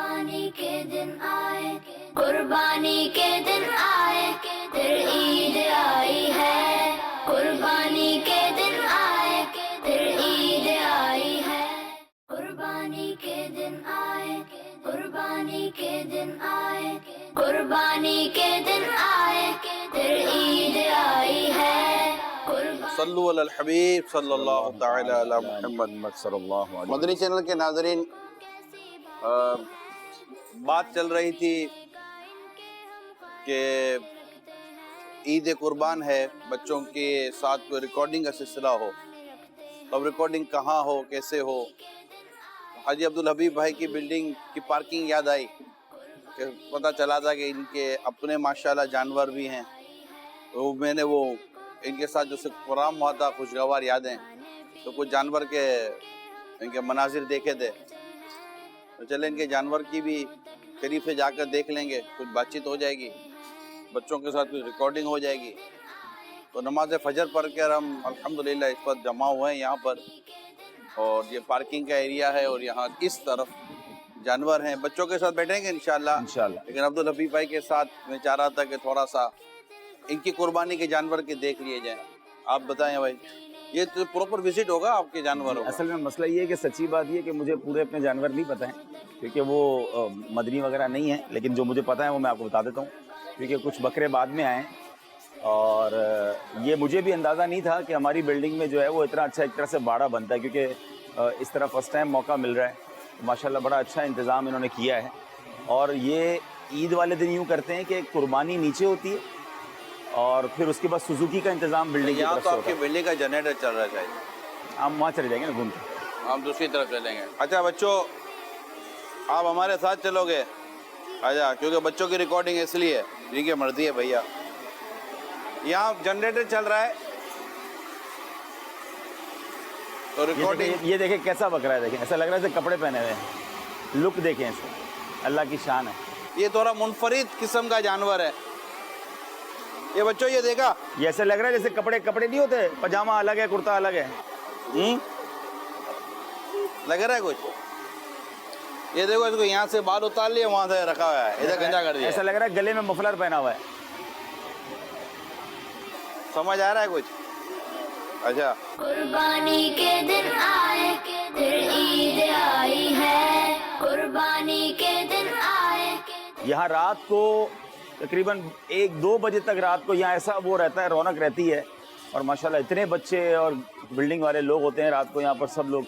قربانی کے دن آئے، قربانی کے دن آئے، پھر عید آئی ہے، قربانی کے دن آئے، پھر عید آئی ہے، قربانی کے دن آئے، قربانی کے دن آئے، قربانی کے دن آئے، پھر عید آئی ہے۔ صلو علی الحبیب صلی اللہ تعالی علی محمد صلی اللہ علیہ مدنی چینل کے ناظرین، بات چل رہی تھی کہ عید قربان ہے، بچوں کے ساتھ کوئی ریکارڈنگ کا سلسلہ ہو، اب ریکارڈنگ کہاں ہو، کیسے ہو۔ حاجی عبدالحبیب بھائی کی بلڈنگ کی پارکنگ یاد آئی کہ پتہ چلا تھا کہ ان کے اپنے ماشاءاللہ جانور بھی ہیں، تو میں نے وہ ان کے ساتھ جو پروگرام ہوا تھا خوشگوار یادیں، تو کچھ جانور کے ان کے مناظر دیکھے تھے، تو چلے ان کے جانور کی بھی قریب سے جا کر دیکھ لیں گے، کچھ بات چیت ہو جائے گی، بچوں کے ساتھ کچھ ریکارڈنگ ہو جائے گی۔ تو نماز فجر پڑھ کر ہم الحمدللہ اس وقت جمع ہوئے ہیں یہاں پر، اور یہ پارکنگ کا ایریا ہے، اور یہاں اس طرف جانور ہیں، بچوں کے ساتھ بیٹھیں گے انشاءاللہ۔ لیکن عبدالحبیب بھائی کے ساتھ میں چاہ رہا تھا کہ تھوڑا سا ان کی قربانی کے جانور کے دیکھ لیے جائیں۔ آپ بتائیں بھائی، یہ تو پراپر وزٹ ہوگا آپ کے جانوروں کا؟ اصل میں مسئلہ یہ ہے کہ سچی بات یہ ہے کہ مجھے پورے اپنے جانور نہیں پتہ ہیں، کیونکہ وہ مدنی وغیرہ نہیں ہیں، لیکن جو مجھے پتہ ہے وہ میں آپ کو بتا دیتا ہوں، کیونکہ کچھ بکرے بعد میں آئے ہیں، اور یہ مجھے بھی اندازہ نہیں تھا کہ ہماری بلڈنگ میں جو ہے وہ اتنا اچھا ایک طرح سے باڑا بنتا ہے، کیونکہ اس طرح فرسٹ ٹائم موقع مل رہا ہے۔ ماشاءاللہ بڑا اچھا انتظام انہوں نے کیا ہے، اور یہ عید والے دن یوں کرتے ہیں کہ قربانی نیچے ہوتی ہے، اور پھر اس کے بعد سوزوکی کا انتظام بلڈنگ کی یہاں طرف تو سے آپ ہوتا کی ہے۔ بلڈنگ کا جنریٹر چل رہا ہے شاید، ہم وہاں چلے جائیں گے نا گھوم کے۔ ہم دوسری طرف چلیں گے۔ اچھا بچوں، آپ ہمارے ساتھ چلو گے؟ اچھا، کیونکہ بچوں کی ریکارڈنگ اس لیے، جن کی مرضی ہے بھیا۔ یہاں جنریٹر چل رہا ہے تو ریکارڈنگ۔ یہ دیکھیں کیسا بکرا ہے، دیکھیں ایسا لگ رہا ہے جیسے کپڑے پہنے ہوئے ہیں، لک دیکھیں اسے، اللہ کی شان ہے۔ یہ تھوڑا منفرد قسم کا جانور ہے یہ بچوں، یہ دیکھا یہ ایسے لگ رہا ہے جیسے کپڑے نہیں ہوتے، پاجامہ الگ ہے، کرتا الگ ہے۔ لگ رہا ہے کچھ؟ یہ دیکھو، اس کو یہاں سے بال اتار لیے، وہاں سے رکھا ہوا ہے، ادھر گنجا کر دیا۔ ایسا لگ رہا ہے گلے میں مفلر پہنا ہوا ہے۔ سمجھ آ رہا ہے کچھ؟ اچھا، قربانی کے دن آئے، پھر عید آئی ہے، قربانی کے دن آئے۔ یہاں رات کو تقریباً 1-2 بجے تک رات کو یہاں ایسا وہ رہتا ہے، رونق رہتی ہے، اور ماشاءاللہ اتنے بچے اور بلڈنگ والے لوگ ہوتے ہیں رات کو یہاں پر، سب لوگ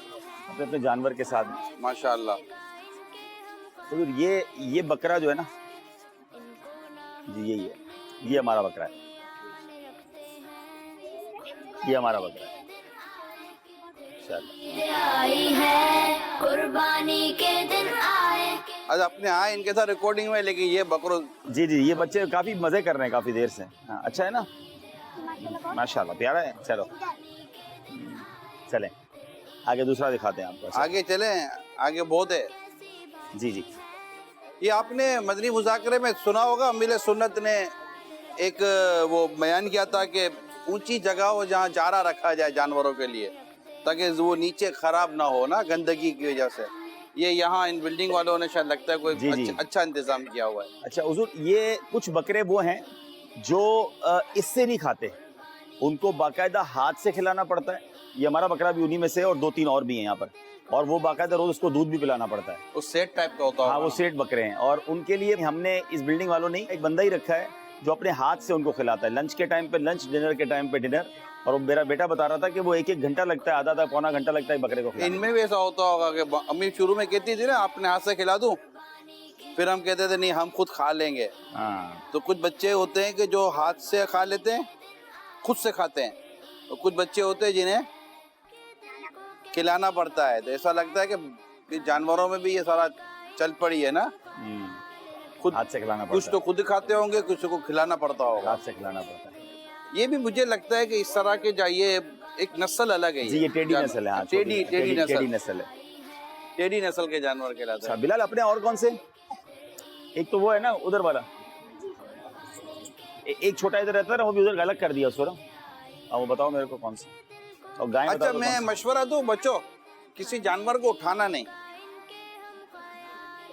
اپنے اپنے جانور کے ساتھ۔ ماشاءاللہ۔ تو یہ بکرا جو ہے نا، جی یہی ہے، یہ ہمارا بکرا ہے، یہ ہمارا بکرا ہے انشاءاللہ۔ عید آئی ہے، قربانی کے دن آئے۔ اچھا، اپنے آئے ان کے ساتھ ریکارڈنگ میں، لیکن یہ بکرو جی یہ بچے کافی مزے کر رہے ہیں کافی دیر سے۔ ہاں اچھا ہے نا، ماشاءاللہ پیارا ہے۔ چلو چلیں آگے دوسرا دکھاتے ہیں آپ کو۔ آگے چلیں، آگے بہت ہے۔ جی یہ آپ نے مدنی مذاکرے میں سنا ہوگا، امیر سنت نے ایک وہ بیان کیا تھا کہ اونچی جگہ ہو جہاں چارہ رکھا جائے جانوروں کے لیے، تاکہ وہ نیچے خراب نہ ہو نا گندگی کی وجہ سے۔ یہ یہاں ان بلڈنگ والوں نے شاید لگتا ہے کوئی اچھا انتظام کیا ہوا ہے۔ اچھا حضور، یہ کچھ بکرے وہ ہیں جو اس سے نہیں کھاتے، ان کو باقاعدہ ہاتھ سے کھلانا پڑتا ہے۔ یہ ہمارا بکرا بھی انہی میں سے، اور 2-3 اور بھی ہیں یہاں پر، اور وہ باقاعدہ روز اس کو دودھ بھی پلانا پڑتا ہے۔ وہ سیٹ ٹائپ کا ہوتا ہاں ہے۔ وہ سیٹ بکرے ہیں، اور ان کے لیے ہم نے اس بلڈنگ والوں نے ایک بندہ ہی رکھا ہے جو اپنے ہاتھ سے ان کو کھلاتا ہے، لنچ کے ٹائم پہ لنچ، ڈنر کے ٹائم پہ ڈنر۔ اور وہ میرا بیٹا بتا رہا تھا کہ وہ 1 گھنٹہ لگتا ہے، آدھا پونا گھنٹہ لگتا ہے بکرے کو کھلانے ان میں بھی ایسا ہوتا ہوگا کہ امی شروع میں کہتی تھی نا اپنے ہاتھ سے کھلا دوں، پھر ہم کہتے تھے نہیں ہم خود کھا لیں گے۔ ہاں تو کچھ بچے ہوتے ہیں کہ جو ہاتھ سے کھا لیتے ہیں، خود سے کھاتے ہیں، اور کچھ بچے ہوتے ہیں جنہیں کھلانا پڑتا ہے۔ تو ایسا لگتا ہے کہ جانوروں میں بھی یہ سارا چل پڑی ہے نا، خود ہاتھ سے کھلانا پڑتا کچھ تو خود کھاتے ہوں گے، کچھ کو کھلانا پڑتا ہے، ہوگا۔ ہاتھ سے کھلانا پڑتا ہے۔ یہ بھی مجھے لگتا ہے کہ اس طرح کے یہ ایک نسل الگ ہے۔ جی یہ ٹیڈی نسل ہے، ہاں ٹیڈی نسل ہے۔ ٹیڈی نسل کے جانور کہلاتے اچھا ہیں۔ بلال، اپنے اور کون سے؟ ایک تو وہ ہے نا ادھر والا، ایک چھوٹا ادھر رہتا ہے نا، وہ بھی ادھر الگ کر دیا اس کو نا۔ وہ بتاؤ میرے کو کون سے، اور گائے اچھا میں مشورہ دوں بچوں، کسی جانور کو اٹھانا نہیں،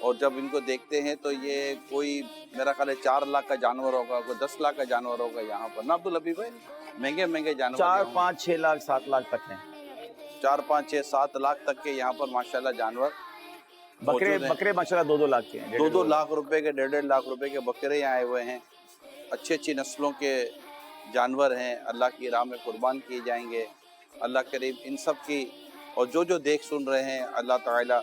اور جب ان کو دیکھتے ہیں تو یہ کوئی میرا خیال ہے 4 لاکھ کا جانور ہوگا, کوئی 10 لاکھ کا جانور ہوگا یہاں پر نا عبدالحبیب بھائی. مہنگے جانور 4, 5, 6 لاکھ 7 لاکھ تک ہیں. 4, 5, 6, 7 لاکھ تک کے یہاں پر ماشاءاللہ جانور. بکرے ماشاءاللہ 2 لاکھ کے ہیں. 2 لاکھ روپے کے 1.5 لاکھ روپے کے بکرے یہاں آئے ہوئے ہیں. اچھی نسلوں کے جانور ہیں, اللہ کی راہ میں قربان کیے جائیں گے. اللہ کریم ان سب کی, اور جو دیکھ سن رہے ہیں, اللہ تعالیٰ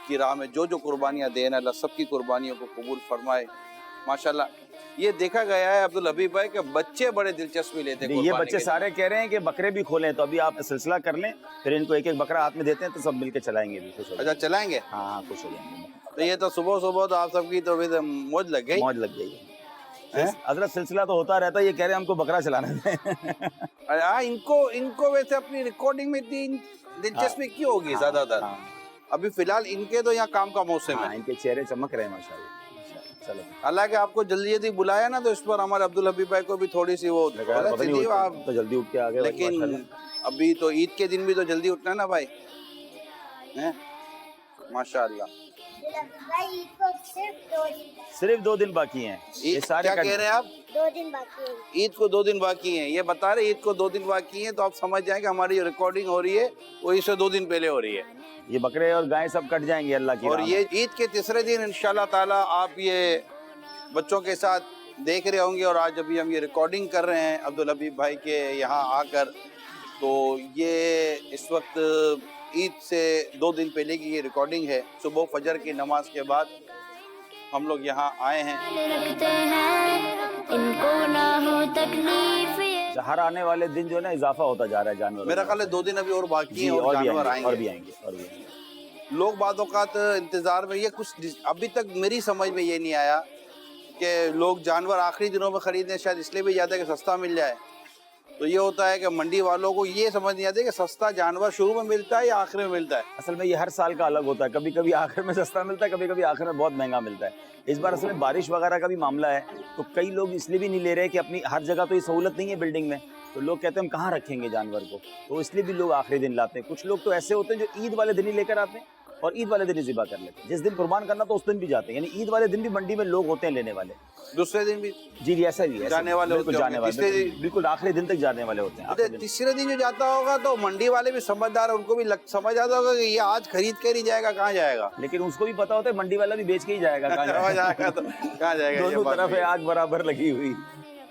کی راہ میں جو قربانیاں دیں, اللہ سب کی قربانیوں کو قبول فرمائے. ماشاءاللہ یہ دیکھا گیا ہے عبدالحبیب بھائی کہ بچے بڑے دلچسپی لیتے ہیں. یہ بچے سارے کہہ رہے ہیں کہ بکرے بھی کھولیں, تو ابھی آپ سلسلہ کر لیں, پھر ان کو ایک بکرا ہاتھ میں دیتے ہیں تو سب مل کے چلائیں گے. اچھا چلائیں گے, ہاں خوش ہو جائیں گے. تو یہ تو صبح تو آپ سب کی تو موج لگ گئی. موج لگ گئی. حضرت سلسلہ تو ہوتا رہتا ہے, یہ کہہ رہے ہیں ہم کو بکرا چلانا ہے. ان کو ویسے اپنی ریکارڈنگ میں اتنی دلچسپی کیوں ہوگی زیادہ تر؟ ابھی فی الحال ان کے تو یہاں کام کا موسم ہے, ان کے چہرے چمک رہے ہیں ماشاءاللہ. چلو اللہ کہ آپ کو جلدی بلایا نا, تو اس پر ہمارے عبدالحبیب بھائی کو بھی تھوڑی سی وہ تو جلدی اٹھ کے آگے. لیکن ابھی تو عید کے دن بھی تو جلدی اٹھنا ہے نا بھائی. ماشاءاللہ صرف 2 دن باقی ہیں. کیا کہہ رہے ہیں آپ؟ 2 دن باقی ہیں. عید کو 2 دن باقی ہیں, یہ بتا رہے عید کو 2 دن باقی ہیں, تو آپ سمجھ جائیں کہ ہماری جو ریکارڈنگ ہو رہی ہے وہ اس سے 2 دن پہلے ہو رہی ہے. یہ بکرے اور گائے سب کٹ جائیں گے اللہ کی. اور یہ عید کے تیسرے دن انشاءاللہ تعالیٰ آپ یہ بچوں کے ساتھ دیکھ رہے ہوں گے, اور آج ابھی ہم یہ ریکارڈنگ کر رہے ہیں عبدالحبیب بھائی کے یہاں آ کر. تو یہ اس وقت عید سے 2 دن پہلے کی یہ ریکارڈنگ ہے. صبح فجر کی نماز کے بعد ہم لوگ یہاں آئے ہیں. ان کو نہ ہو تکلیف. ہر آنے والے دن جو ہے نا اضافہ ہوتا جا رہا ہے جانور. میرا خیال ہے 2 دن ابھی اور باقی ہیں, اور جانور آئیں گے. لوگ بعض اوقات انتظار میں, یہ کچھ ابھی تک میری سمجھ میں یہ نہیں آیا کہ لوگ جانور آخری دنوں میں خریدنے شاید اس لیے بھی جاتے ہیں کہ سستا مل جائے. تو یہ ہوتا ہے کہ منڈی والوں کو یہ سمجھ نہیں آتی کہ سستا جانور شروع میں ملتا ہے یا آخر میں ملتا ہے. اصل میں یہ ہر سال کا الگ ہوتا ہے, کبھی کبھی آخر میں سستا ملتا ہے, کبھی کبھی آخر میں بہت مہنگا ملتا ہے. اس بار اصل میں بارش وغیرہ کا بھی معاملہ ہے, تو کئی لوگ اس لیے بھی نہیں لے رہے کہ اپنی ہر جگہ تو یہ سہولت نہیں ہے بلڈنگ میں, تو لوگ کہتے ہیں ہم کہاں رکھیں گے جانور کو, تو اس لیے بھی لوگ آخری دن لاتے ہیں. کچھ لوگ تو ایسے ہوتے ہیں جو عید والے دن ہی لے کر آتے ہیں اور عید والے دن ہی ذبح کر لیتے ہیں. جس دن قربان کرنا تو اس دن بھی جاتے ہیں, یعنی عید والے دن بھی منڈی میں لوگ ہوتے ہیں لینے والے. دوسرے دن بھی جی ایسا بھی ہے, جانے والے ہوتے ہیں, بالکل آخری دن تک جانے والے ہوتے ہیں. تیسرے دن جو جاتا ہوگا تو منڈی والے بھی سمجھدار, ان کو بھی سمجھ آتا ہوگا کہ یہ آج خرید کر ہی جائے گا, کہاں جائے گا. لیکن اس کو بھی پتا ہوتا ہے منڈی والا بھی بیچ کے ہی جائے گا, کہاں جائے گا. دونوں طرف ہے آگ برابر لگی ہوئی.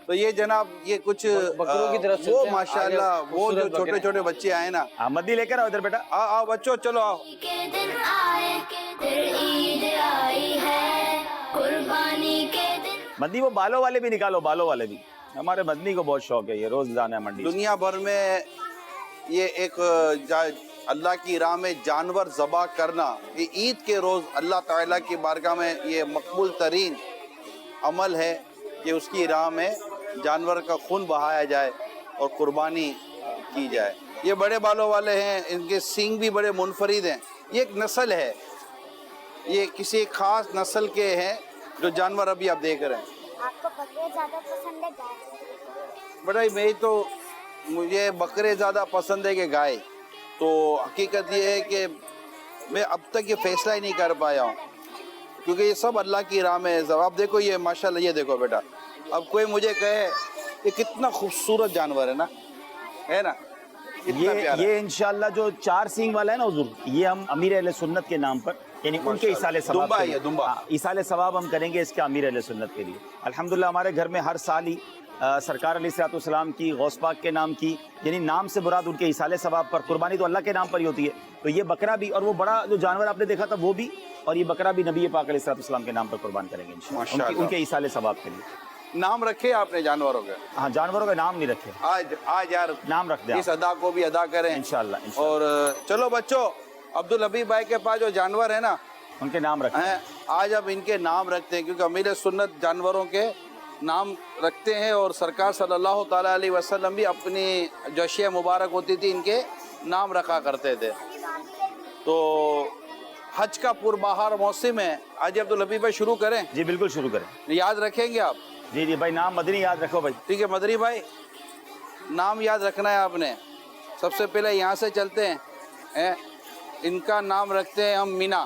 تو یہ جناب یہ کچھ بکروں کی طرف وہ ماشاءاللہ وہ جو چھوٹے بچے آئے نا, مدی لے کر آؤ ادھر بیٹا, آؤ بچوں چلو آؤ. کے دن آئے پھر عید آئی ہے, قربانی کے دن. مدنی وہ بالوں والے بھی نکالو, بالوں والے بھی. ہمارے مدنی کو بہت شوق ہے, یہ روز جانا ہے منڈی. دنیا بھر میں یہ ایک اللہ کی راہ میں جانور ذبح کرنا, یہ عید کے روز اللہ تعالیٰ کی بارگاہ میں یہ مقبول ترین عمل ہے کہ اس کی راہ میں جانور کا خون بہایا جائے اور قربانی کی جائے. یہ بڑے بالوں والے ہیں, ان کے سینگ بھی بڑے منفرد ہیں. یہ ایک نسل ہے, یہ کسی خاص نسل کے ہیں جو جانور ابھی آپ دیکھ رہے ہیں. آپ کو بکرے زیادہ پسند ہے گائے؟ بڑا مجھے بکرے زیادہ پسند ہے کہ گائے. تو حقیقت یہ ہے کہ میں اب تک یہ فیصلہ ہی نہیں کر پایا ہوں, کیونکہ یہ سب اللہ کی راہ میں. اب دیکھو یہ ماشاءاللہ, یہ دیکھو بیٹا, اب کوئی مجھے کہے کہ کتنا خوبصورت جانور ہے نا, یہ انشاءاللہ جو 4 سینگ والا ہے نا حضور, یہ ہم امیر اہل سنت کے نام پر, یعنی ان کے ایصال ثواب, ایصال ثواب ہم کریں گے اس کے امیر اہل سنت کے لیے. الحمدللہ ہمارے گھر میں ہر سال ہی سرکار علیہ الصلوۃ والسلام کی, غوث پاک کے نام کی, یعنی نام سے مراد ان کے ایصال ثواب پر, قربانی تو اللہ کے نام پر ہی ہوتی ہے. تو یہ بکرا بھی, اور وہ بڑا جو جانور آپ نے دیکھا تھا وہ بھی, اور یہ بکرا بھی نبی پاک علیہ الصلوۃ والسلام کے نام پر قربان کریں گے انشاءاللہ, ان کے ایصال ثواب کے لیے. نام رکھے آپ نے جانوروں کے؟ ہاں جانوروں کے نام نہیں رکھے, آج یار نام رکھ دیں, اس ادا کو بھی ادا کریں انشاءاللہ. اور چلو بچوں, عبدالحبیب بھائی کے پاس جو جانور ہے نا, ان کے نام رکھتے ہیں. آج اب ان کے نام رکھتے ہیں, کیونکہ امیر سنت جانوروں کے نام رکھتے ہیں, اور سرکار صلی اللہ تعالیٰ علیہ وسلم بھی اپنی جو اشیاء مبارک ہوتی تھی ان کے نام رکھا کرتے تھے. تو حج کا پربہار موسم ہے, آج عبدالحبیب بھائی شروع کریں؟ جی بالکل شروع کریں. یاد رکھیں گے آپ؟ جی بھائی, نام مدنی یاد رکھو بھائی. ٹھیک ہے مدنی بھائی, نام یاد رکھنا ہے آپ نے. سب سے پہلے یہاں سے چلتے ہیں, ان کا نام رکھتے ہیں ہم مینا.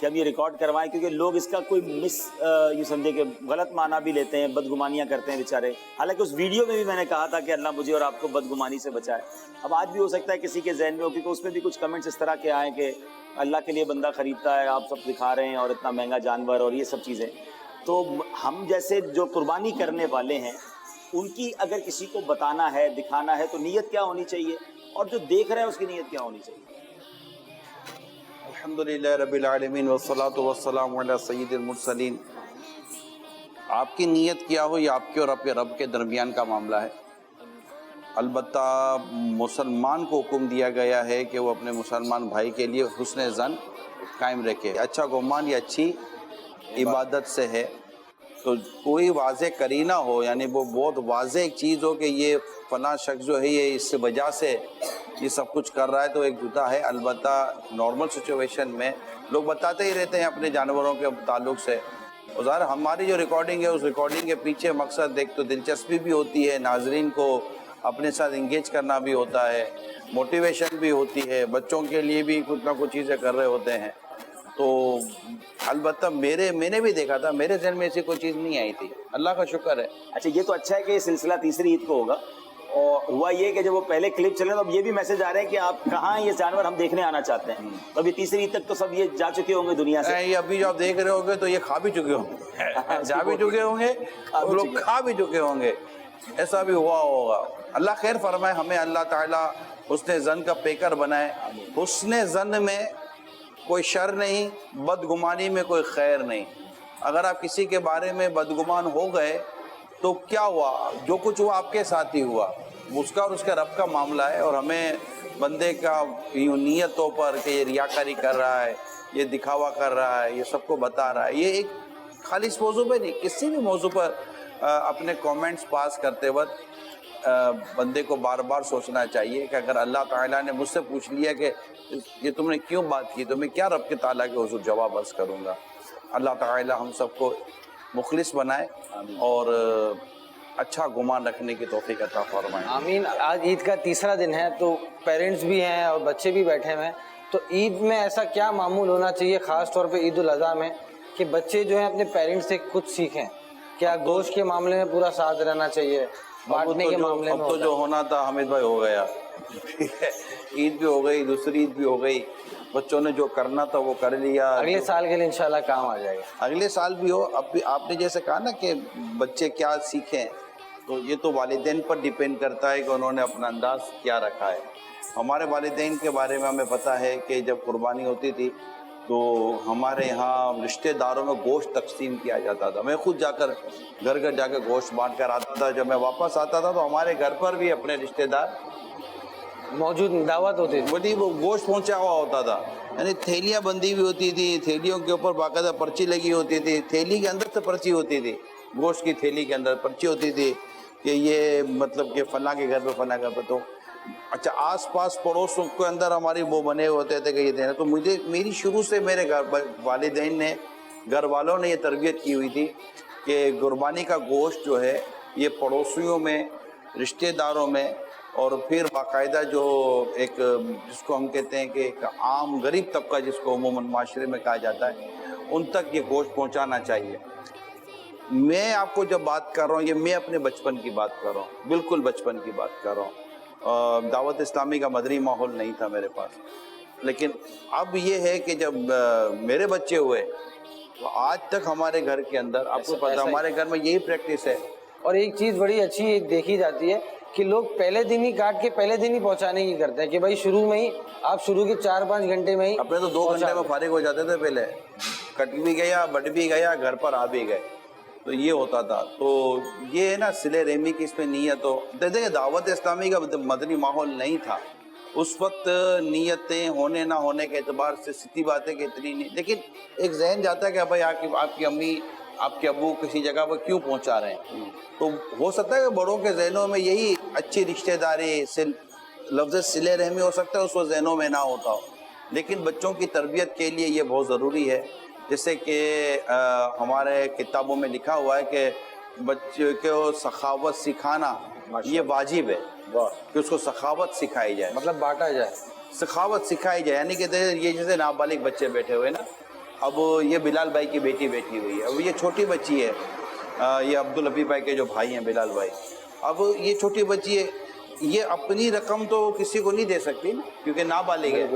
کہ ہم یہ ریکارڈ کروائیں، کیونکہ لوگ اس کا کوئی یوں سمجھے کہ غلط معنی بھی لیتے ہیں، بدگمانیاں کرتے ہیں بیچارے. حالانکہ اس ویڈیو میں بھی میں نے کہا تھا کہ اللہ مجھے اور آپ کو بدگمانی سے بچائے. اب آج بھی ہو سکتا ہے کسی کے ذہن میں ہو، کیونکہ اس میں بھی کچھ کمنٹس اس طرح کے آئیں کہ اللہ کے لیے بندہ خریدتا ہے، آپ سب دکھا رہے ہیں، اور اتنا مہنگا جانور اور یہ سب چیزیں. تو ہم جیسے جو قربانی کرنے والے ہیں ان کی اگر کسی کو بتانا ہے، دکھانا ہے، تو نیت کیا ہونی چاہیے، اور جو دیکھ رہا ہے اس کی نیت کیا ہونی چاہیے؟ الحمدللہ رب العالمین والصلاة والسلام علی سید المرسلین. آپ کی نیت کیا ہو یہ آپ کے اور آپ کے رب کے درمیان کا معاملہ ہے. البتہ مسلمان کو حکم دیا گیا ہے کہ وہ اپنے مسلمان بھائی کے لیے حسن ظن قائم رکھے. اچھا گمان یہ اچھی عبادت سے ہے. تو کوئی واضح کرینہ ہو، یعنی وہ بہت واضح ایک چیز ہو کہ یہ فلاں شخص جو ہے یہ اس وجہ سے یہ سب کچھ کر رہا ہے، تو ایک جدا ہے. البتہ نارمل سچویشن میں لوگ بتاتے ہی رہتے ہیں اپنے جانوروں کے تعلق سے. اور ظاہر ہماری جو ریکارڈنگ ہے اس ریکارڈنگ کے پیچھے مقصد ایک تو دلچسپی بھی ہوتی ہے، ناظرین کو اپنے ساتھ انگیج کرنا بھی ہوتا ہے، موٹیویشن بھی ہوتی ہے، بچوں کے لیے بھی کچھ نہ کچھ چیزیں کر رہے ہوتے ہیں. تو البتہ میں نے بھی دیکھا تھا، میرے ذہن میں ایسی کوئی چیز نہیں آئی تھی، اللہ کا شکر ہے. اچھا یہ تو اچھا ہے کہ یہ سلسلہ تیسری عید کو ہوگا. اور ہوا یہ کہ جب وہ پہلے کلپ چلے تو اب یہ بھی میسج آ رہے ہیں کہ آپ کہاں یہ جانور ہم دیکھنے آنا چاہتے ہیں. تو ابھی تیسری عید تک تو سب یہ جا چکے ہوں گے دنیا سے. یہ ابھی جو آپ دیکھ رہے ہوں گے تو یہ کھا بھی چکے ہوں گے، جا بھی چکے ہوں گے، اور لوگ کھا بھی چکے ہوں گے. ایسا بھی ہوا ہوگا. اللہ خیر فرمائے، ہمیں اللہ تعالیٰ حسن ظن کا پیکر بنائے. حسن ظن میں کوئی شر نہیں، بدگمانی میں کوئی خیر نہیں. اگر آپ کسی کے بارے میں بدگمان ہو گئے تو کیا ہوا؟ جو کچھ ہوا آپ کے ساتھ ہی ہوا. اس کا اور اس کے رب کا معاملہ ہے. اور ہمیں بندے کا نیتوں پر کہ یہ ریاکاری کر رہا ہے، یہ دکھاوا کر رہا ہے، یہ سب کو بتا رہا ہے، یہ ایک خالص موضوع پہ نہیں، کسی بھی موضوع پر اپنے کومنٹس پاس کرتے وقت بندے کو بار بار سوچنا چاہیے کہ اگر اللہ تعالیٰ نے مجھ سے پوچھ لیا کہ یہ تم نے کیوں بات کی، تو میں کیا رب کے تعالیٰ کے حضور جواب عرض کروں گا. اللہ تعالیٰ ہم سب کو مخلص بنائے اور اچھا گمان رکھنے کی توفیق عطا فرمائے. آمین. آج عید کا تیسرا دن ہے، تو پیرنٹس بھی ہیں اور بچے بھی بیٹھے ہوئے ہیں. تو عید میں ایسا کیا معمول ہونا چاہیے خاص طور پہ عید الاضحیٰ میں کہ بچے جو ہیں اپنے پیرنٹس سے کچھ سیکھیں؟ کیا گوشت کے معاملے میں پورا ساتھ رہنا چاہیے؟ بانٹنے کے معاملے میں تو جو ہونا تھا حمید بھائی ہو گیا. ٹھیک ہے، عید بھی ہو گئی، دوسری عید بھی ہو گئی، بچوں نے جو کرنا تھا وہ کر لیا. اگلے سال کے لیے انشاءاللہ کام آ جائے گا. اگلے سال بھی ہو. اب بھی آپ نے جیسے کہا نا کہ بچے کیا سیکھیں، تو یہ تو والدین پر ڈیپینڈ کرتا ہے کہ انہوں نے اپنا انداز کیا رکھا ہے. ہمارے والدین کے بارے میں ہمیں پتہ ہے کہ جب قربانی ہوتی تھی تو ہمارے یہاں رشتہ داروں میں گوشت تقسیم کیا جاتا تھا. میں خود جا کر گھر گھر جا کے گوشت بانٹ کر آتا تھا. جب میں واپس آتا تھا تو ہمارے گھر پر بھی اپنے رشتہ دار موجود، دعوت ہوتی تھی. بڑی وہ گوشت پہنچا ہوا ہوتا تھا. یعنی تھیلیاں بندھی ہوئی ہوتی تھی، تھیلیوں کے اوپر باقاعدہ پرچی لگی ہوتی تھی. تھیلی کے اندر سے پرچی ہوتی تھی، گوشت کی تھیلی کے اندر پرچی ہوتی تھی کہ یہ مطلب کہ فلاں کے گھر پہ فلاں گھر پہ. تو اچھا آس پاس پڑوسوں کے اندر ہماری وہ بنے ہوتے تھے کہ یہ دینا. تو میری شروع سے میرے گھر والدین نے، گھر والوں نے یہ تربیت کی ہوئی تھی کہ قربانی کا گوشت جو ہے یہ پڑوسیوں میں، رشتہ داروں میں، اور پھر باقاعدہ جو ایک جس کو ہم کہتے ہیں کہ ایک عام غریب طبقہ جس کو عموماً معاشرے میں کہا جاتا ہے، ان تک یہ گوشت پہنچانا چاہیے. میں آپ کو جب بات کر رہا ہوں، یہ میں اپنے بچپن کی بات کر رہا ہوں، بالکل بچپن کی بات کر رہا ہوں. دعوت اسلامی کا مدری ماحول نہیں تھا میرے پاس. لیکن اب یہ ہے کہ جب میرے بچے ہوئے تو آج تک ہمارے گھر کے اندر، آپ کو پتہ ہمارے گھر میں یہی پریکٹس ہے. اور ایک چیز بڑی اچھی دیکھی جاتی ہے کہ لوگ پہلے دن ہی کاٹ کے پہلے دن ہی پہنچانے کی کرتے ہیں کہ بھائی شروع میں ہی آپ شروع کے 4-5 گھنٹے میں ہی. اپنے تو 2 گھنٹے میں فارغ ہو جاتے تھے. پہلے کٹ بھی گیا، بٹ بھی گیا، گھر پر آ بھی گئے. تو یہ ہوتا تھا. تو یہ ہے نا صلہ رحمی کی اس میں نیت ہو. دیکھیں دعوت اسلامی کا مدنی ماحول نہیں تھا اس وقت. نیتیں ہونے نہ ہونے کے اعتبار سے سیدھی باتیں کہ اتنی نہیں، لیکن ایک ذہن جاتا ہے کہ بھائی آپ کی امی، آپ کے ابو کسی جگہ پر کیوں پہنچا رہے ہیں. تو ہو سکتا ہے کہ بڑوں کے ذہنوں میں یہی اچھی رشتہ داری، لفظ صلہ رحمی ہو سکتا ہے اس وقت ذہنوں میں نہ ہوتا ہو. لیکن بچوں کی تربیت کے لیے یہ بہت ضروری ہے. جیسے کہ ہمارے کتابوں میں لکھا ہوا ہے کہ بچے کو سخاوت سکھانا یہ واجب ہے کہ اس کو سخاوت سکھائی جائے، مطلب بانٹا جائے، سخاوت سکھائی جائے. یعنی کہ یہ جیسے نابالغ بچے بیٹھے ہوئے نا، اب یہ بلال بھائی کی بیٹی بیٹھی ہوئی ہے, اب یہ چھوٹی بچی ہے, یہ عبدالحبیب بھائی کے جو بھائی ہیں بلال بھائی, اب یہ چھوٹی بچی ہے, یہ اپنی رقم تو کسی کو نہیں دے سکتی نا کیونکہ نابالغ ہے,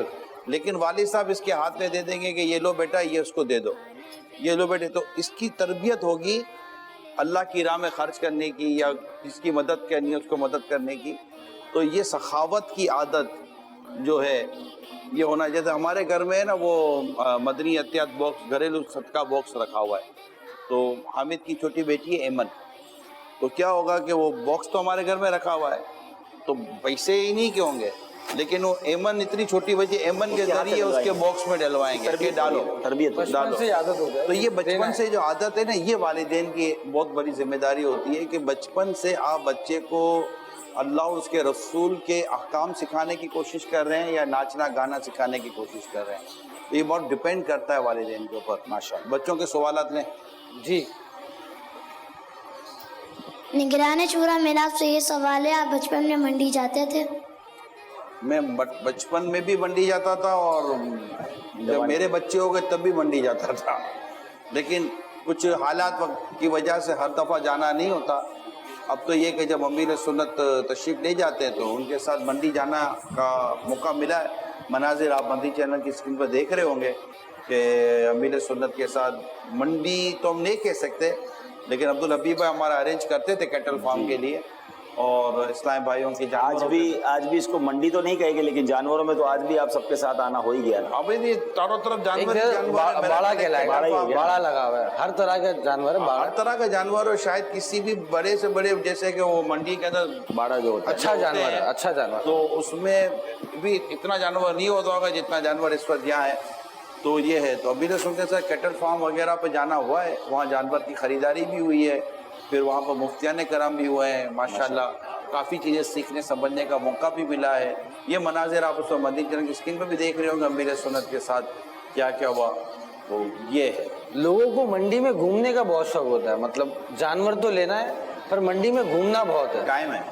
لیکن والد صاحب اس کے ہاتھ میں دے دیں گے کہ یہ لو بیٹا یہ اس کو دے دو, یہ لو بیٹے, تو اس کی تربیت ہوگی اللہ کی راہ میں خرچ کرنے کی یا جس کی مدد کرنی ہے اس کو مدد کرنے کی. تو یہ سخاوت کی عادت جو ہے یہ ہونا, جیسے ہمارے گھر میں ہے نا وہ مدنی احتیاط باکس گھریلو صدقہ باکس رکھا ہوا ہے, تو حامد کی چھوٹی بیٹی ہے ایمن, تو کیا ہوگا کہ وہ باکس تو ہمارے گھر میں رکھا ہوا ہے تو پیسے ہی نہیں کہ ہوں گے, لیکن وہ ایمن اتنی چھوٹی بچی, ایمن کے ذریعے اس کے باکس میں ڈلوائیں گے کہ ڈالو, تربیت ڈالو. سے عادت ہو جائے. تو یہ بچپن سے جو عادت ہے نا, یہ والدین کی بہت بڑی ذمہ داری ہوتی ہے کہ بچپن سے آپ بچے کو اللہ اور اس کے رسول کے احکام سکھانے کی کوشش کر رہے ہیں یا ناچنا گانا سکھانے کی کوشش کر رہے ہیں. تو یہ بہت ڈپینڈ کرتا ہے والدین کے اوپر. ماشاءاللہ. بچوں کے سوالات لیں. جی نگران شورا میرا آپ سے یہ سوال ہے, آپ بچپن میں منڈی جاتے تھے؟ میں بچپن میں بھی منڈی جاتا تھا اور جب میرے بچے ہو گئے تب بھی منڈی جاتا تھا, لیکن کچھ حالات کی وجہ سے ہر دفعہ جانا نہیں ہوتا. اب تو یہ کہ جب امیر سنت تشریف لے جاتے ہیں تو ان کے ساتھ منڈی جانا کا موقع ملا ہے. مناظر آپ مدنی چینل کی اسکرین پر دیکھ رہے ہوں گے کہ امیر سنت کے ساتھ منڈی تو ہم نہیں کہہ سکتے, لیکن عبدالحبیب بھائی ہمارا ارینج کرتے تھے کیٹل فارم کے لیے, اور اسلام بھائیوں کی آج بھی اس کو منڈی تو نہیں کہے گے, لیکن جانوروں میں تو آج بھی آپ سب کے ساتھ آنا ہو ہی گیا نا. ابھی بھی چاروں طرف جانور باڑا کہلائے گا, باڑا لگا ہوا ہے, ہر طرح کا جانور ہے, ہر طرح کا جانور, اور شاید کسی بھی بڑے سے بڑے جیسے کہ وہ منڈی کے اندر باڑا جو ہوتا ہے اچھا جانور ہے, اچھا جانور, تو اس میں بھی اتنا جانور نہیں ہوتا ہوگا جتنا جانور اس وقت یہاں ہے. تو یہ ہے, تو ابھی تو سنتے سر کیٹل فارم وغیرہ پہ جانا ہوا ہے, وہاں جانور کی خریداری بھی ہوئی ہے, پھر وہاں پر مفتیان کرام بھی ہوئے ہیں ماشاءاللہ, کافی چیزیں سیکھنے سمجھنے کا موقع بھی ملا ہے. یہ مناظر آپ اس وقت مدنی چینل کی اسکرین پہ بھی دیکھ رہے ہوں گے امیر سنت کے ساتھ کیا کیا ہوا. تو یہ ہے, لوگوں کو منڈی میں گھومنے کا بہت شوق ہوتا ہے, مطلب جانور تو لینا ہے پر منڈی میں گھومنا بہت ہے. قائم ہے